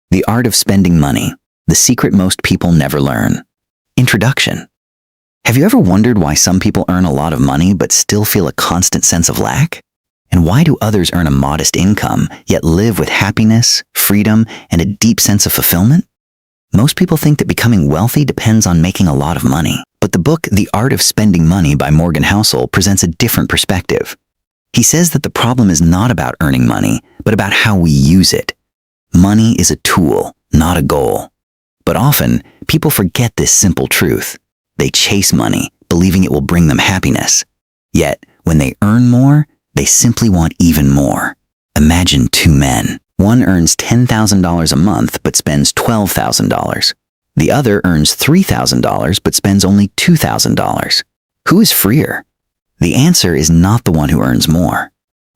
The Art of Spending Money, the secret most people never learn. Introduction. Have you ever wondered why some people earn a lot of money but still feel a constant sense of lack? And why do others earn a modest income yet live with happiness, freedom, and a deep sense of fulfillment? Most people think that becoming wealthy depends on making a lot of money. But the book The Art of Spending Money by Morgan Housel presents a different perspective. He says that the problem is not about earning money, but about how we use it. Money is a tool, not a goal. But often, people forget this simple truth. They chase money, believing it will bring them happiness. Yet, when they earn more, they simply want even more. Imagine two men. One earns $10,000 a month but spends $12,000. The other earns $3,000 but spends only $2,000. Who is freer? The answer is not the one who earns more.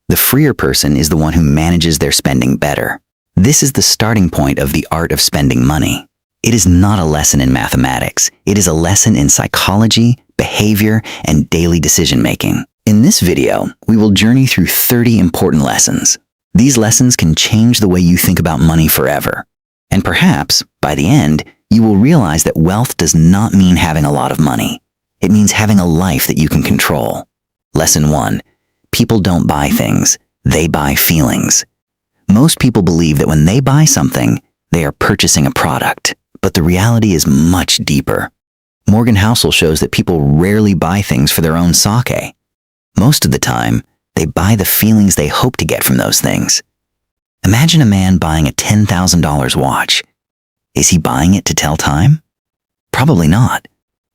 The freer person is the one who manages their spending better. This is the starting point of the art of spending money. It is not a lesson in mathematics. It is a lesson in psychology, behavior, and daily decision-making. In this video, we will journey through 30 important lessons. These lessons can change the way you think about money forever. And perhaps, by the end, you will realize that wealth does not mean having a lot of money. It means having a life that you can control. Lesson 1. People don't buy things. They buy feelings. Most people believe that when they buy something, they are purchasing a product. But the reality is much deeper. Morgan Housel shows that people rarely buy things for their own sake. Most of the time, they buy the feelings they hope to get from those things. Imagine a man buying a $10,000 watch. Is he buying it to tell time? Probably not.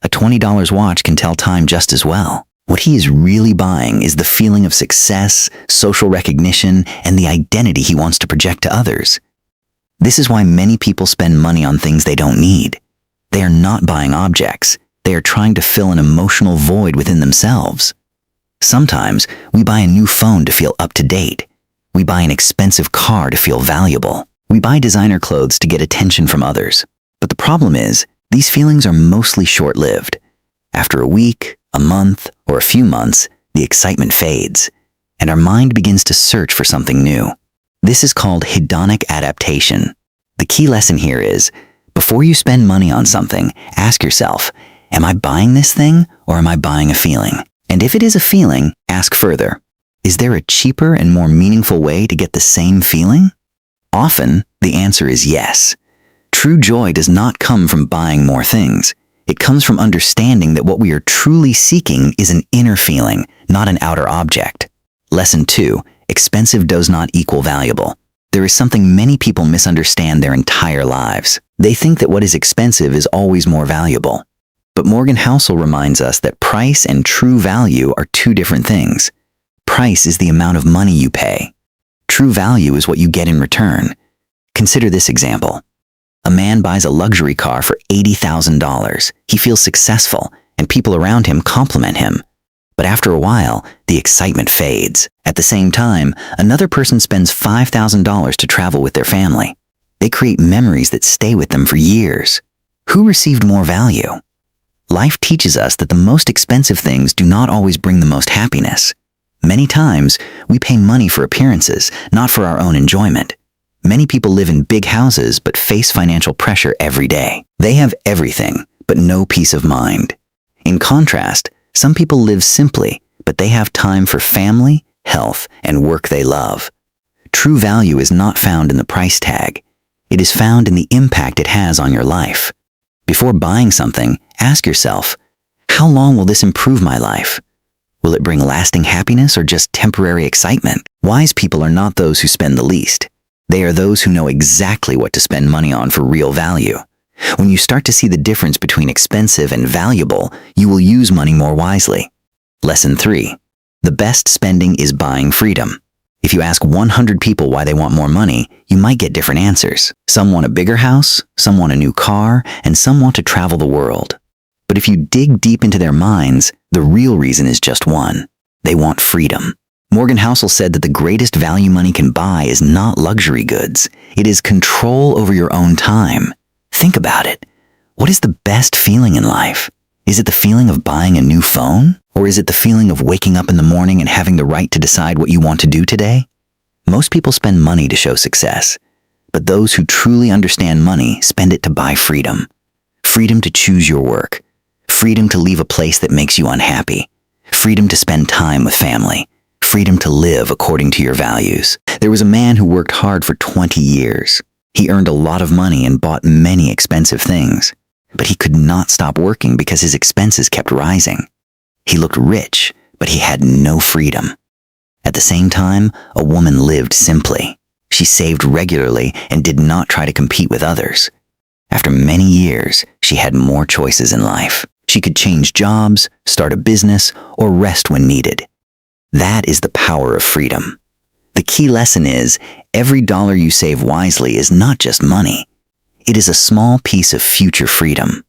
A $20 watch can tell time just as well. What he is really buying is the feeling of success, social recognition, and the identity he wants to project to others. This is why many people spend money on things they don't need. They are not buying objects. They are trying to fill an emotional void within themselves. Sometimes we buy a new phone to feel up to date. We buy an expensive car to feel valuable. We buy designer clothes to get attention from others. But the problem is, these feelings are mostly short-lived. After a week, a month, or a few months, the excitement fades, and our mind begins to search for something new. This is called hedonic adaptation. The key lesson here is, before you spend money on something, ask yourself, am I buying this thing or am I buying a feeling? And if it is a feeling, ask further, is there a cheaper and more meaningful way to get the same feeling? Often, the answer is yes. True joy does not come from buying more things. It comes from understanding that what we are truly seeking is an inner feeling, not an outer object. Lesson 2. Expensive does not equal valuable. There is something many people misunderstand their entire lives. They think that what is expensive is always more valuable. But Morgan Housel reminds us that price and true value are two different things. Price is the amount of money you pay. True value is what you get in return. Consider this example. A man buys a luxury car for $80,000. He feels successful, and people around him compliment him. But after a while, the excitement fades. At the same time, another person spends $5,000 to travel with their family. They create memories that stay with them for years. Who received more value? Life teaches us that the most expensive things do not always bring the most happiness. Many times, we pay money for appearances, not for our own enjoyment. Many people live in big houses but face financial pressure every day. They have everything, but no peace of mind. In contrast, some people live simply, but they have time for family, health, and work they love. True value is not found in the price tag. It is found in the impact it has on your life. Before buying something, ask yourself, how long will this improve my life? Will it bring lasting happiness or just temporary excitement? Wise people are not those who spend the least. They are those who know exactly what to spend money on for real value. When you start to see the difference between expensive and valuable, you will use money more wisely. Lesson 3. The best spending is buying freedom. If you ask 100 people why they want more money, you might get different answers. Some want a bigger house, some want a new car, and some want to travel the world. But if you dig deep into their minds, the real reason is just one. They want freedom. Morgan Housel said that the greatest value money can buy is not luxury goods. It is control over your own time. Think about it. What is the best feeling in life? Is it the feeling of buying a new phone? Or is it the feeling of waking up in the morning and having the right to decide what you want to do today? Most people spend money to show success. But those who truly understand money spend it to buy freedom. Freedom to choose your work. Freedom to leave a place that makes you unhappy. Freedom to spend time with family. Freedom to live according to your values. There was a man who worked hard for 20 years. He earned a lot of money and bought many expensive things. But he could not stop working because his expenses kept rising. He looked rich, but he had no freedom. At the same time, a woman lived simply. She saved regularly and did not try to compete with others. After many years, she had more choices in life. She could change jobs, start a business, or rest when needed. That is the power of freedom. The key lesson is, every dollar you save wisely is not just money. It is a small piece of future freedom.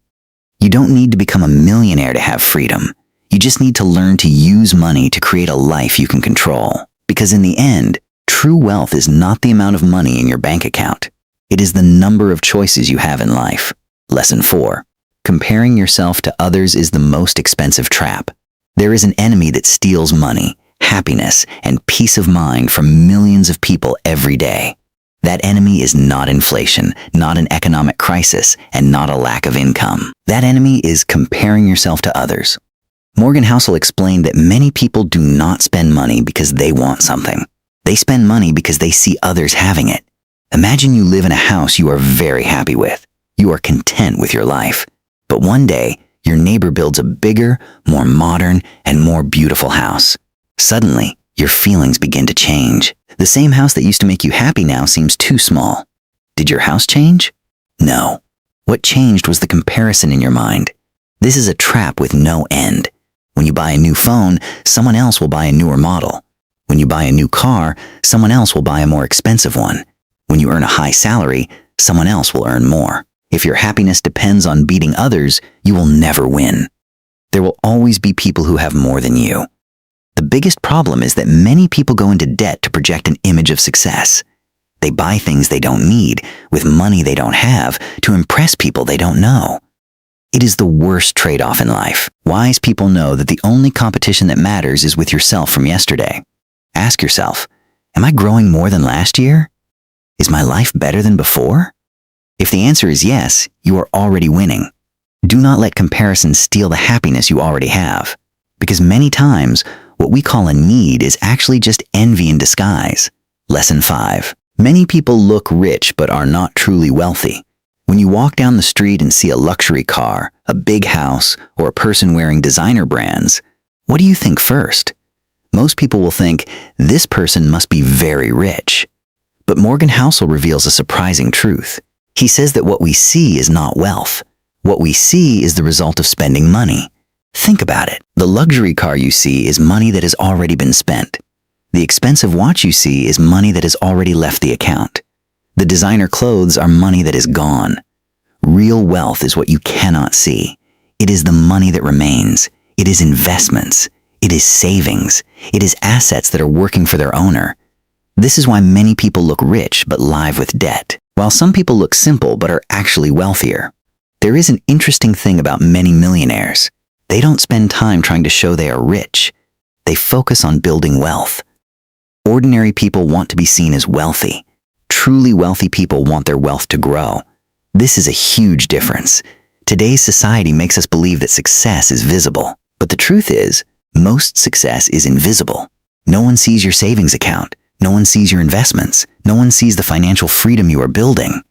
You don't need to become a millionaire to have freedom. You just need to learn to use money to create a life you can control. Because in the end, true wealth is not the amount of money in your bank account. It is the number of choices you have in life. Lesson 4. Comparing yourself to others is the most expensive trap. There is an enemy that steals money, happiness, and peace of mind from millions of people every day. That enemy is not inflation, not an economic crisis, and not a lack of income. That enemy is comparing yourself to others. Morgan Housel explained that many people do not spend money because they want something. They spend money because they see others having it. Imagine you live in a house you are very happy with. You are content with your life. But one day, your neighbor builds a bigger, more modern, and more beautiful house. Suddenly, your feelings begin to change. The same house that used to make you happy now seems too small. Did your house change? No. What changed was the comparison in your mind. This is a trap with no end. When you buy a new phone, someone else will buy a newer model. When you buy a new car, someone else will buy a more expensive one. When you earn a high salary, someone else will earn more. If your happiness depends on beating others, you will never win. There will always be people who have more than you. The biggest problem is that many people go into debt to project an image of success. They buy things they don't need, with money they don't have, to impress people they don't know. It is the worst trade-off in life. Wise people know that the only competition that matters is with yourself from yesterday. Ask yourself, am I growing more than last year? Is my life better than before? If the answer is yes, you are already winning. Do not let comparison steal the happiness you already have. Because many times, what we call a need is actually just envy in disguise. Lesson 5. Many people look rich but are not truly wealthy. When you walk down the street and see a luxury car, a big house, or a person wearing designer brands, what do you think first? Most people will think, this person must be very rich. But Morgan Housel reveals a surprising truth. He says that what we see is not wealth. What we see is the result of spending money. Think about it. The luxury car you see is money that has already been spent. The expensive watch you see is money that has already left the account. The designer clothes are money that is gone. Real wealth is what you cannot see. It is the money that remains. It is investments. It is savings. It is assets that are working for their owner. This is why many people look rich but live with debt, while some people look simple but are actually wealthier. There is an interesting thing about many millionaires. They don't spend time trying to show they are rich. They focus on building wealth. Ordinary people want to be seen as wealthy. Truly wealthy people want their wealth to grow. This is a huge difference. Today's society makes us believe that success is visible. But the truth is, most success is invisible. No one sees your savings account. No one sees your investments. No one sees the financial freedom you are building.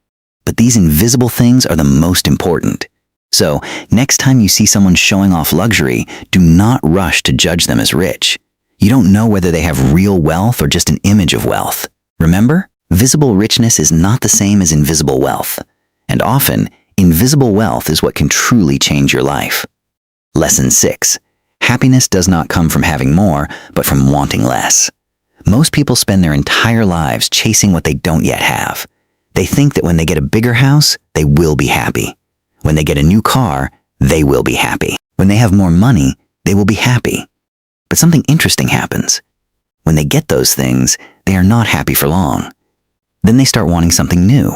But these invisible things are the most important. So, next time you see someone showing off luxury, do not rush to judge them as rich. You don't know whether they have real wealth or just an image of wealth. Remember, visible richness is not the same as invisible wealth. And often, invisible wealth is what can truly change your life. Lesson 6. Happiness does not come from having more, but from wanting less. Most people spend their entire lives chasing what they don't yet have. They think that when they get a bigger house, they will be happy. When they get a new car, they will be happy. When they have more money, they will be happy. But something interesting happens. When they get those things, they are not happy for long. Then they start wanting something new.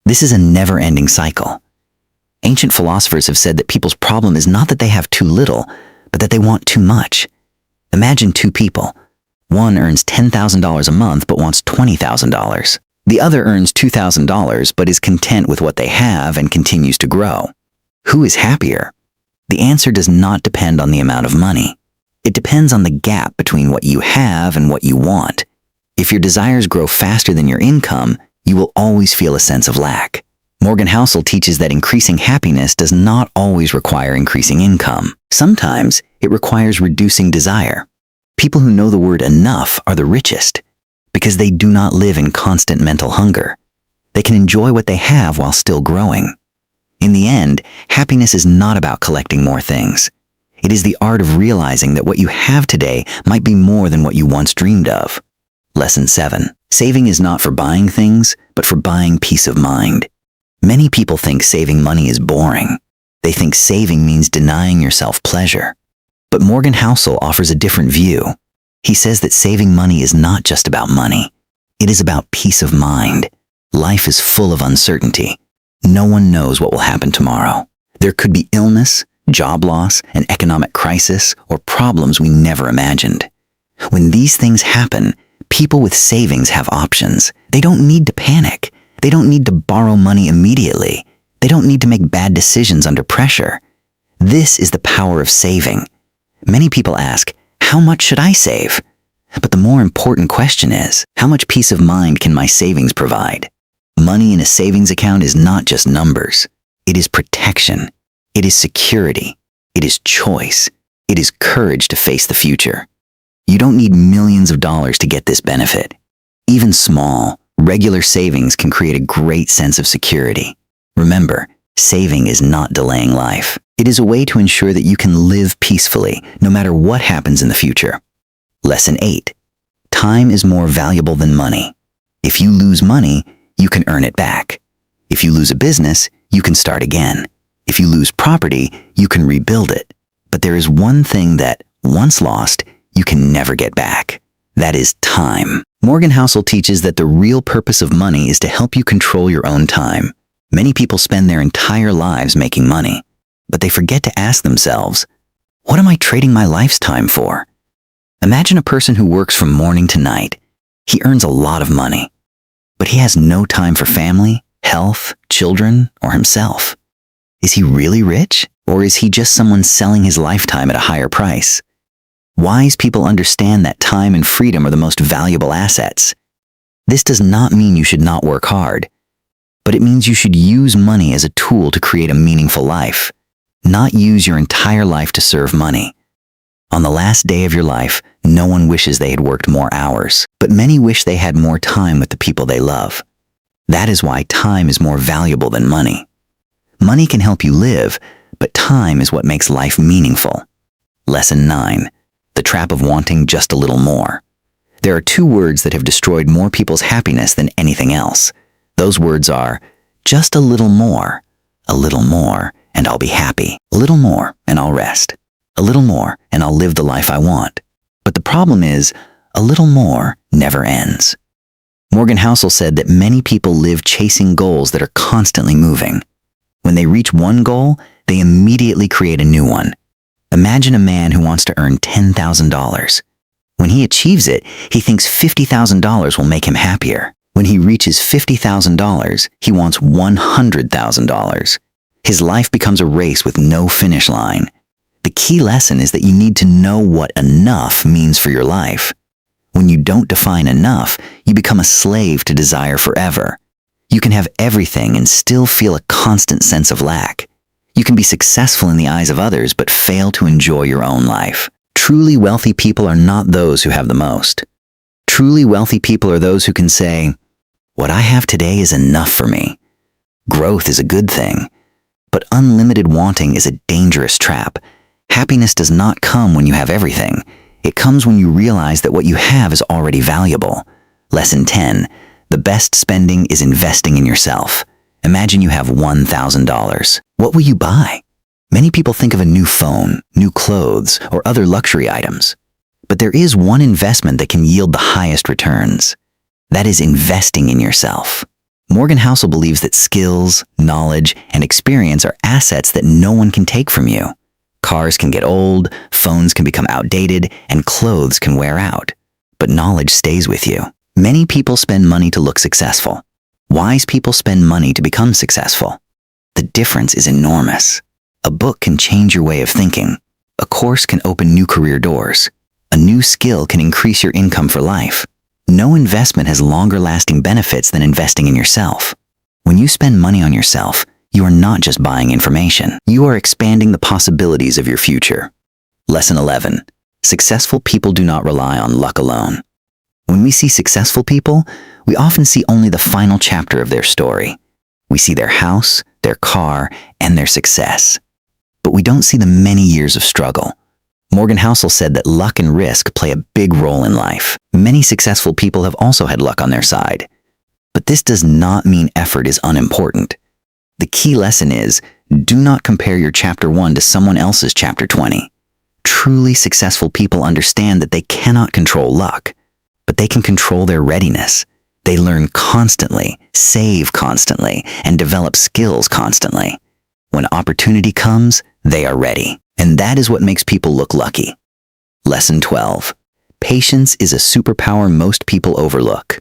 This is a never-ending cycle. Ancient philosophers have said that people's problem is not that they have too little, but that they want too much. Imagine two people. One earns $10,000 a month but wants $20,000. The other earns $2,000 but is content with what they have and continues to grow. Who is happier? The answer does not depend on the amount of money. It depends on the gap between what you have and what you want. If your desires grow faster than your income, you will always feel a sense of lack. Morgan Housel teaches that increasing happiness does not always require increasing income. Sometimes it requires reducing desire. People who know the word enough are the richest because they do not live in constant mental hunger. They can enjoy what they have while still growing. In the end, happiness is not about collecting more things. It is the art of realizing that what you have today might be more than what you once dreamed of. Lesson 7. Saving is not for buying things, but for buying peace of mind. Many people think saving money is boring. They think saving means denying yourself pleasure. But Morgan Housel offers a different view. He says that saving money is not just about money. It is about peace of mind. Life is full of uncertainty. No one knows what will happen tomorrow. There could be illness, job loss, an economic crisis, or problems we never imagined. When these things happen, people with savings have options. They don't need to panic. They don't need to borrow money immediately. They don't need to make bad decisions under pressure. This is the power of saving. Many people ask, how much should I save? But the more important question is, how much peace of mind can my savings provide? Money in a savings account is not just numbers. It is protection. It is security. It is choice. It is courage to face the future. You don't need millions of dollars to get this benefit. Even small, regular savings can create a great sense of security. Remember, saving is not delaying life. It is a way to ensure that you can live peacefully no matter what happens in the future. Lesson 8. Time is more valuable than money. If you lose money, you can earn it back. If you lose a business, you can start again. If you lose property, you can rebuild it. But there is one thing that, once lost, you can never get back. That is time. Morgan Housel teaches that the real purpose of money is to help you control your own time. Many people spend their entire lives making money, but they forget to ask themselves, what am I trading my life's time for? Imagine a person who works from morning to night. He earns a lot of money, but he has no time for family, health, children, or himself. Is he really rich, or is he just someone selling his lifetime at a higher price? Wise people understand that time and freedom are the most valuable assets. This does not mean you should not work hard, but it means you should use money as a tool to create a meaningful life, not use your entire life to serve money. On the last day of your life, no one wishes they had worked more hours, but many wish they had more time with the people they love. That is why time is more valuable than money. Money can help you live, but time is what makes life meaningful. Lesson 9. The trap of wanting just a little more. There are two words that have destroyed more people's happiness than anything else. Those words are, just a little more, and I'll be happy. A little more, and I'll rest. A little more, and I'll live the life I want. But the problem is, a little more never ends. Morgan Housel said that many people live chasing goals that are constantly moving. When they reach one goal, they immediately create a new one. Imagine a man who wants to earn $10,000. When he achieves it, he thinks $50,000 will make him happier. When he reaches $50,000, he wants $100,000. His life becomes a race with no finish line. The key lesson is that you need to know what enough means for your life. When you don't define enough, you become a slave to desire forever. You can have everything and still feel a constant sense of lack. You can be successful in the eyes of others but fail to enjoy your own life. Truly wealthy people are not those who have the most. Truly wealthy people are those who can say, what I have today is enough for me. Growth is a good thing, but unlimited wanting is a dangerous trap. Happiness does not come when you have everything. It comes when you realize that what you have is already valuable. Lesson 10. The best spending is investing in yourself. Imagine you have $1,000. What will you buy? Many people think of a new phone, new clothes, or other luxury items. But there is one investment that can yield the highest returns. That is investing in yourself. Morgan Housel believes that skills, knowledge, and experience are assets that no one can take from you. Cars can get old, phones can become outdated, and clothes can wear out. But knowledge stays with you. Many people spend money to look successful. Wise people spend money to become successful. The difference is enormous. A book can change your way of thinking. A course can open new career doors. A new skill can increase your income for life. No investment has longer-lasting benefits than investing in yourself. When you spend money on yourself, you are not just buying information. You are expanding the possibilities of your future. Lesson 11. Successful people do not rely on luck alone. When we see successful people, we often see only the final chapter of their story. We see their house, their car, and their success. But we don't see the many years of struggle. Morgan Housel said that luck and risk play a big role in life. Many successful people have also had luck on their side. But this does not mean effort is unimportant. The key lesson is, do not compare your chapter 1 to someone else's chapter 20. Truly successful people understand that they cannot control luck, but they can control their readiness. They learn constantly, save constantly, and develop skills constantly. When opportunity comes, they are ready. And that is what makes people look lucky. Lesson 12. Patience is a superpower most people overlook.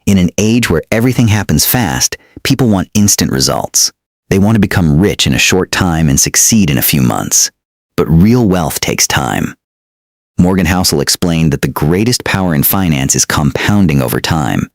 In an age where everything happens fast, people want instant results. They want to become rich in a short time and succeed in a few months. But real wealth takes time. Morgan Housel explained that the greatest power in finance is compounding over time.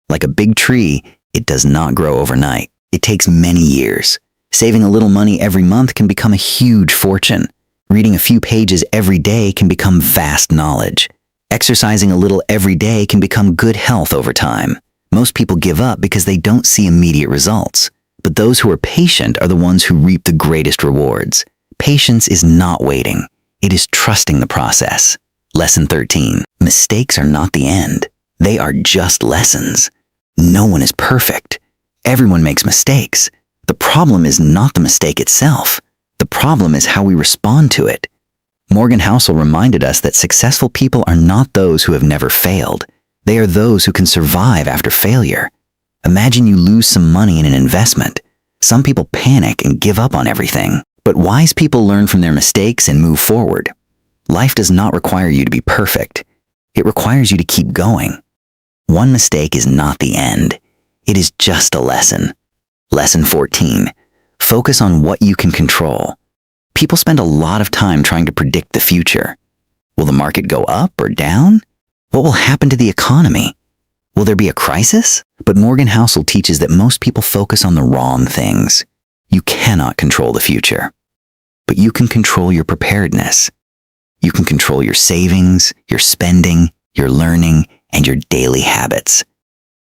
Like a big tree, it does not grow overnight. It takes many years. Saving a little money every month can become a huge fortune. Reading a few pages every day can become vast knowledge. Exercising a little every day can become good health over time. Most people give up because they don't see immediate results. But those who are patient are the ones who reap the greatest rewards. Patience is not waiting. It is trusting the process. Lesson 13. Mistakes are not the end. They are just lessons. No one is perfect. Everyone makes mistakes. The problem is not the mistake itself. The problem is how we respond to it. Morgan Housel reminded us that successful people are not those who have never failed. They are those who can survive after failure. Imagine you lose some money in an investment. Some people panic and give up on everything. But wise people learn from their mistakes and move forward. Life does not require you to be perfect. It requires you to keep going. One mistake is not the end. It is just a lesson. Lesson 14. Focus on what you can control. People spend a lot of time trying to predict the future. Will the market go up or down? What will happen to the economy? Will there be a crisis? But Morgan Housel teaches that most people focus on the wrong things. You cannot control the future, but you can control your preparedness. You can control your savings, your spending, your learning, and your daily habits.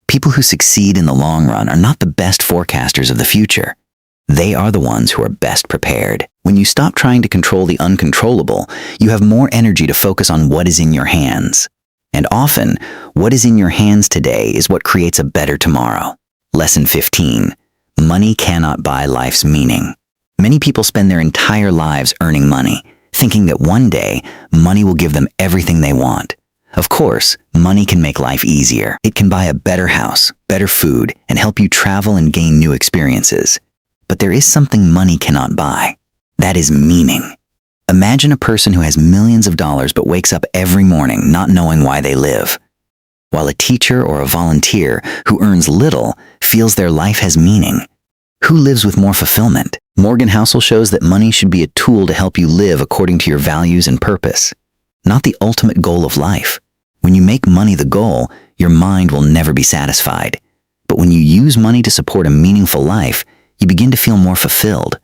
People who succeed in the long run are not the best forecasters of the future. They are the ones who are best prepared. When you stop trying to control the uncontrollable, you have more energy to focus on what is in your hands. And often, what is in your hands today is what creates a better tomorrow. Lesson 15. Money cannot buy life's meaning. Many people spend their entire lives earning money, thinking that one day, money will give them everything they want. Of course, money can make life easier. It can buy a better house, better food, and help you travel and gain new experiences. But there is something money cannot buy. That is meaning. Imagine a person who has millions of dollars but wakes up every morning not knowing why they live, while a teacher or a volunteer who earns little feels their life has meaning. Who lives with more fulfillment? Morgan Housel shows that money should be a tool to help you live according to your values and purpose, not the ultimate goal of life. When you make money the goal, your mind will never be satisfied. But when you use money to support a meaningful life, you begin to feel more fulfilled.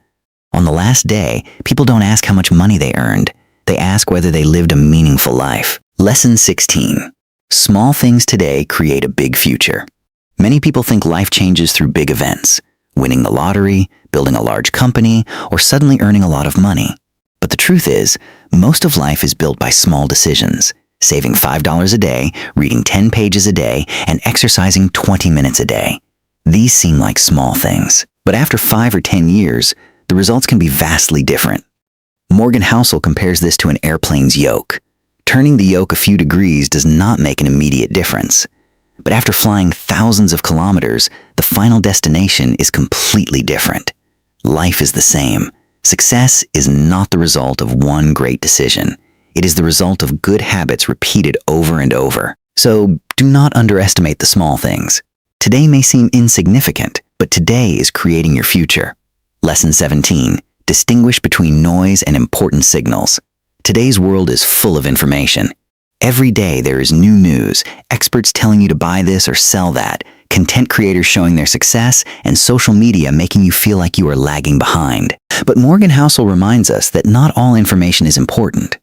On the last day, people don't ask how much money they earned. They ask whether they lived a meaningful life. Lesson 16. Small things today create a big future. Many people think life changes through big events, winning the lottery, building a large company, or suddenly earning a lot of money. But the truth is, most of life is built by small decisions, saving $5 a day, reading 10 pages a day, and exercising 20 minutes a day. These seem like small things, but after 5 or 10 years, the results can be vastly different. Morgan Housel compares this to an airplane's yoke. Turning the yoke a few degrees does not make an immediate difference. But after flying thousands of kilometers, the final destination is completely different. Life is the same. Success is not the result of one great decision. It is the result of good habits repeated over and over. So do not underestimate the small things. Today may seem insignificant, but today is creating your future. Lesson 17. Distinguish between noise and important signals. Today's world is full of information. Every day there is new news, experts telling you to buy this or sell that, content creators showing their success, and social media making you feel like you are lagging behind. But Morgan Housel reminds us that not all information is important.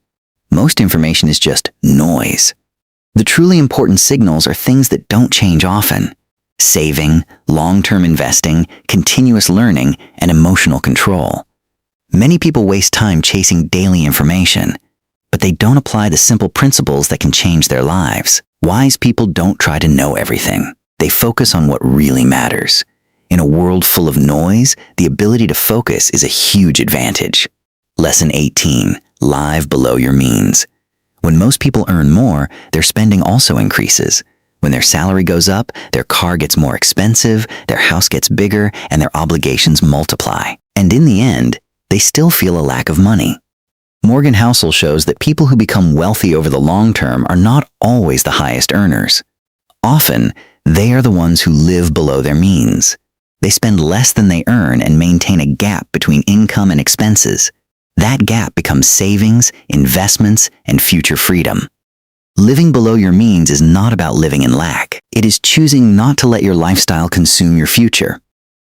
Most information is just noise. The truly important signals are things that don't change often. Saving, long-term investing, continuous learning, and emotional control. Many people waste time chasing daily information, but they don't apply the simple principles that can change their lives. Wise people don't try to know everything. They focus on what really matters. In a world full of noise, the ability to focus is a huge advantage. Lesson 18. Live below your means. When most people earn more, their spending also increases. When their salary goes up, their car gets more expensive, their house gets bigger, and their obligations multiply. And in the end, they still feel a lack of money. Morgan Housel shows that people who become wealthy over the long term are not always the highest earners. Often, they are the ones who live below their means. They spend less than they earn and maintain a gap between income and expenses. That gap becomes savings, investments, and future freedom. Living below your means is not about living in lack. It is choosing not to let your lifestyle consume your future.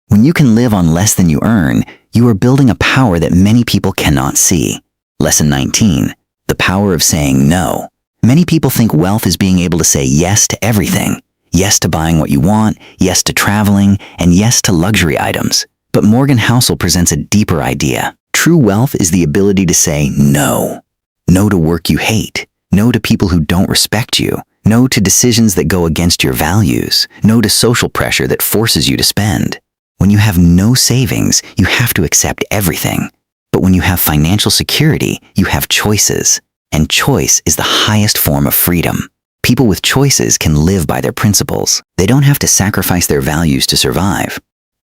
When you can live on less than you earn, you are building a power that many people cannot see. Lesson 19. The power of saying no. Many people think wealth is being able to say yes to everything. Yes to buying what you want, yes to traveling, and yes to luxury items. But Morgan Housel presents a deeper idea. True wealth is the ability to say no. No to work you hate. No to people who don't respect you. No to decisions that go against your values. No to social pressure that forces you to spend. When you have no savings, you have to accept everything. But when you have financial security, you have choices. And choice is the highest form of freedom. People with choices can live by their principles. They don't have to sacrifice their values to survive.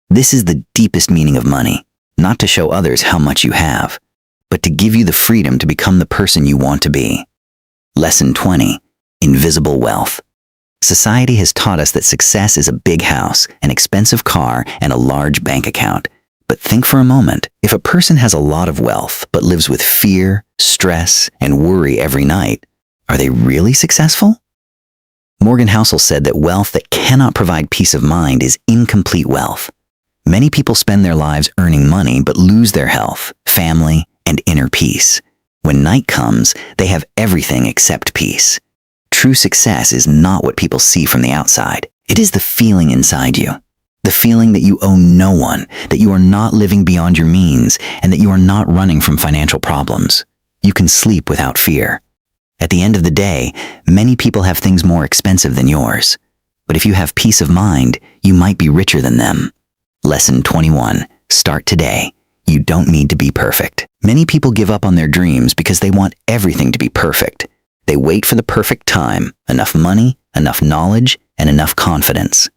This is the deepest meaning of money. Not to show others how much you have, but to give you the freedom to become the person you want to be. Lesson 20. Invisible wealth. Society has taught us that success is a big house, an expensive car, and a large bank account. But think for a moment, if a person has a lot of wealth but lives with fear, stress, and worry every night, are they really successful? Morgan Housel said that wealth that cannot provide peace of mind is incomplete wealth. Many people spend their lives earning money but lose their health, family, and inner peace. When night comes, they have everything except peace. True success is not what people see from the outside. It is the feeling inside you. The feeling that you owe no one, that you are not living beyond your means, and that you are not running from financial problems. You can sleep without fear. At the end of the day, many people have things more expensive than yours. But if you have peace of mind, you might be richer than them. Lesson 21. Start today. You don't need to be perfect. Many people give up on their dreams because they want everything to be perfect. They wait for the perfect time, enough money, enough knowledge, and enough confidence.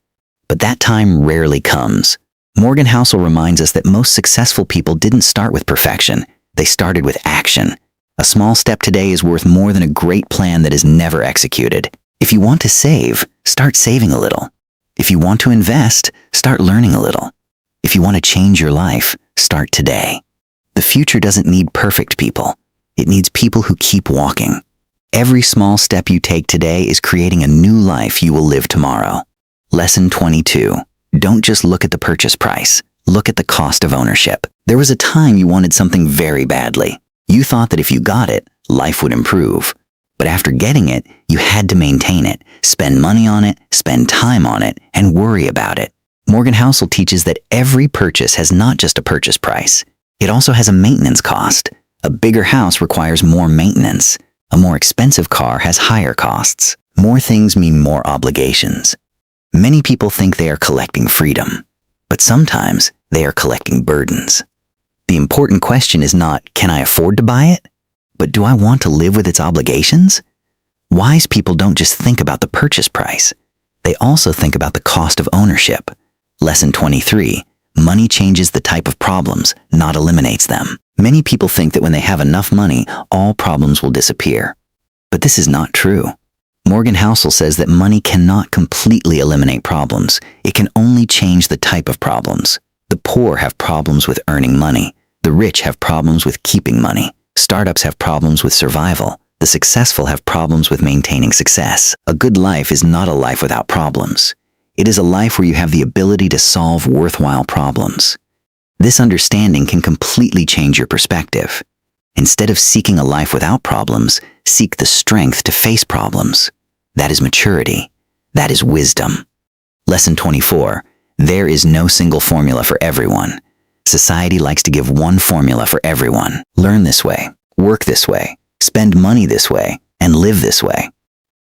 But that time rarely comes. Morgan Housel reminds us that most successful people didn't start with perfection. They started with action. A small step today is worth more than a great plan that is never executed. If you want to save, start saving a little. If you want to invest, start learning a little. If you want to change your life, start today. The future doesn't need perfect people. It needs people who keep walking. Every small step you take today is creating a new life you will live tomorrow. Lesson 22. Don't just look at the purchase price. Look at the cost of ownership. There was a time you wanted something very badly. You thought that if you got it, life would improve. But after getting it, you had to maintain it, spend money on it, spend time on it, and worry about it. Morgan Housel teaches that every purchase has not just a purchase price. It also has a maintenance cost. A bigger house requires more maintenance. A more expensive car has higher costs. More things mean more obligations. Many people think they are collecting freedom, but sometimes they are collecting burdens. The important question is not, can I afford to buy it? But do I want to live with its obligations? Wise people don't just think about the purchase price. They also think about the cost of ownership. Lesson 23. Money changes the type of problems, not eliminates them. Many people think that when they have enough money, all problems will disappear. But this is not true. Morgan Housel says that money cannot completely eliminate problems. It can only change the type of problems. The poor have problems with earning money. The rich have problems with keeping money. Startups have problems with survival. The successful have problems with maintaining success. A good life is not a life without problems. It is a life where you have the ability to solve worthwhile problems. This understanding can completely change your perspective. Instead of seeking a life without problems, seek the strength to face problems. That is maturity. That is wisdom. Lesson 24. There is no single formula for everyone. Society likes to give one formula for everyone. Learn this way, work this way, spend money this way, and live this way.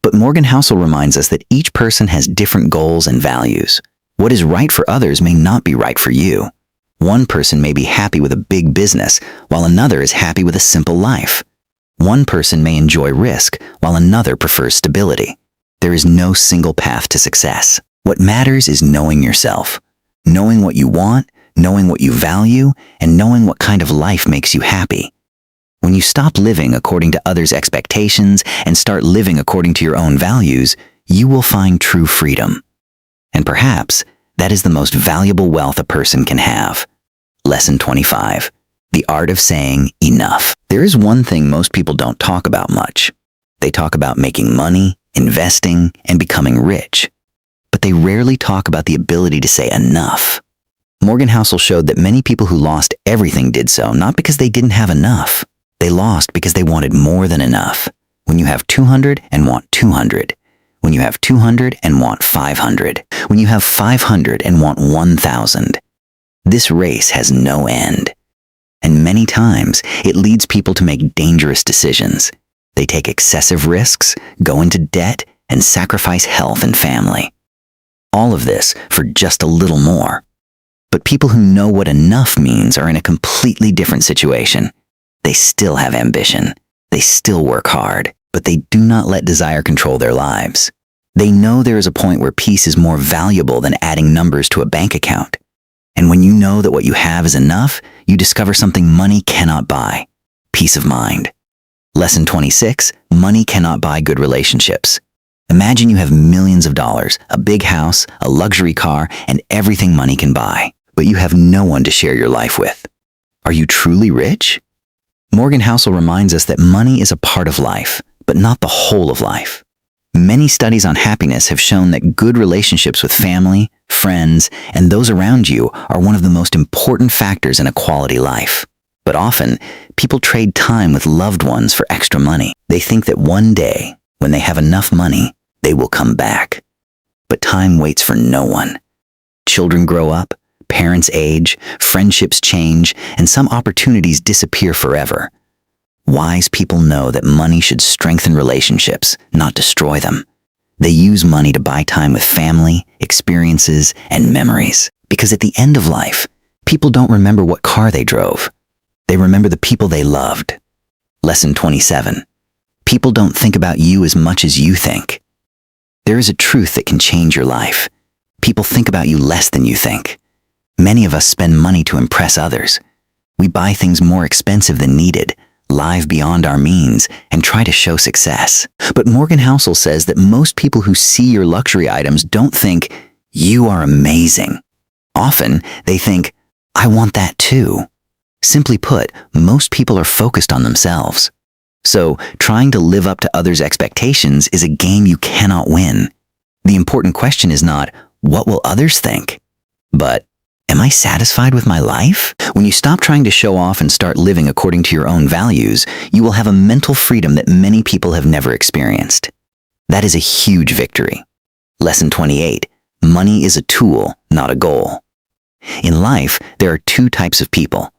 But Morgan Housel reminds us that each person has different goals and values. What is right for others may not be right for you. One person may be happy with a big business, while another is happy with a simple life. One person may enjoy risk, while another prefers stability. There is no single path to success. What matters is knowing yourself, knowing what you want, knowing what you value, and knowing what kind of life makes you happy. When you stop living according to others' expectations and start living according to your own values, you will find true freedom. And perhaps that is the most valuable wealth a person can have. Lesson 25. The art of saying enough. There is one thing most people don't talk about much. They talk about making money, investing, and becoming rich. But they rarely talk about the ability to say enough. Morgan Housel showed that many people who lost everything did so not because they didn't have enough. They lost because they wanted more than enough. When you have 200 and want 200. When you have 200 and want 500. When you have 500 and want 1,000. This race has no end. And many times, it leads people to make dangerous decisions. They take excessive risks, go into debt, and sacrifice health and family. All of this for just a little more. But people who know what enough means are in a completely different situation. They still have ambition. They still work hard, but they do not let desire control their lives. They know there is a point where peace is more valuable than adding numbers to a bank account. And when you know that what you have is enough, you discover something money cannot buy: peace of mind. Lesson 26. Money cannot buy good relationships. Imagine you have millions of dollars, a big house, a luxury car, and everything money can buy, but you have no one to share your life with. Are you truly rich? Morgan Housel reminds us that money is a part of life, but not the whole of life. Many studies on happiness have shown that good relationships with family, friends, and those around you are one of the most important factors in a quality life. But often, people trade time with loved ones for extra money. They think that one day, when they have enough money, they will come back. But time waits for no one. Children grow up, parents age, friendships change, and some opportunities disappear forever. Wise people know that money should strengthen relationships, not destroy them. They use money to buy time with family, experiences, and memories. Because at the end of life, people don't remember what car they drove. They remember the people they loved. Lesson 27. People don't think about you as much as you think. There is a truth that can change your life. People think about you less than you think. Many of us spend money to impress others. We buy things more expensive than needed, live beyond our means, and try to show success. But Morgan Housel says that most people who see your luxury items don't think, "You are amazing." Often, they think, "I want that too." Simply put, most people are focused on themselves. So, trying to live up to others' expectations is a game you cannot win. The important question is not, "What will others think?" but, "Am I satisfied with my life?" When you stop trying to show off and start living according to your own values, you will have a mental freedom that many people have never experienced. That is a huge victory. Lesson 28. Money is a tool, not a goal. In life, there are two types of people.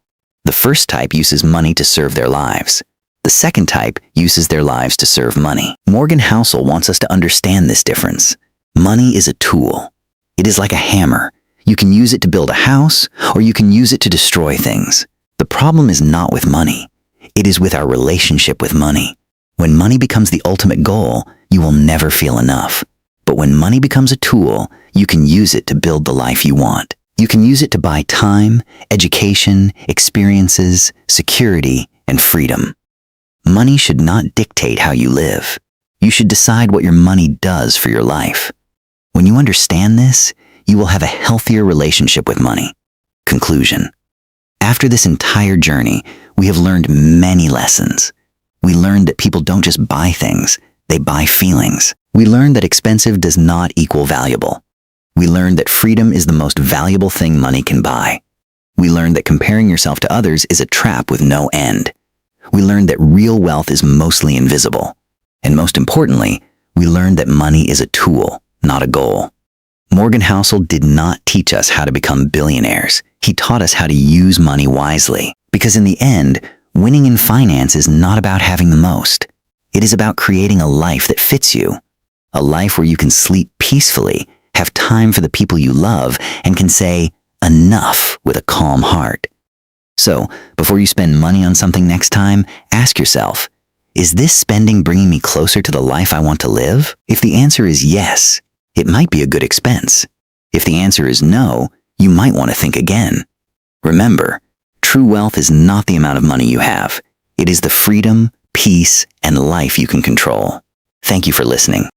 The first type uses money to serve their lives. The second type uses their lives to serve money. Morgan Housel wants us to understand this difference. Money is a tool. It is like a hammer. You can use it to build a house, or you can use it to destroy things. The problem is not with money. It is with our relationship with money. When money becomes the ultimate goal, you will never feel enough. But when money becomes a tool, you can use it to build the life you want. You can use it to buy time, education, experiences, security, and freedom. Money should not dictate how you live. You should decide what your money does for your life. When you understand this, you will have a healthier relationship with money. Conclusion. After this entire journey, we have learned many lessons. We learned that people don't just buy things, they buy feelings. We learned that expensive does not equal valuable. We learned that freedom is the most valuable thing money can buy. We learned that comparing yourself to others is a trap with no end. We learned that real wealth is mostly invisible. And most importantly, we learned that money is a tool, not a goal. Morgan Housel did not teach us how to become billionaires. He taught us how to use money wisely. Because in the end, winning in finance is not about having the most. It is about creating a life that fits you. A life where you can sleep peacefully, have time for the people you love, and can say, enough with a calm heart. So, before you spend money on something next time, ask yourself, is this spending bringing me closer to the life I want to live? If the answer is yes, it might be a good expense. If the answer is no, you might want to think again. Remember, true wealth is not the amount of money you have. It is the freedom, peace, and life you can control. Thank you for listening.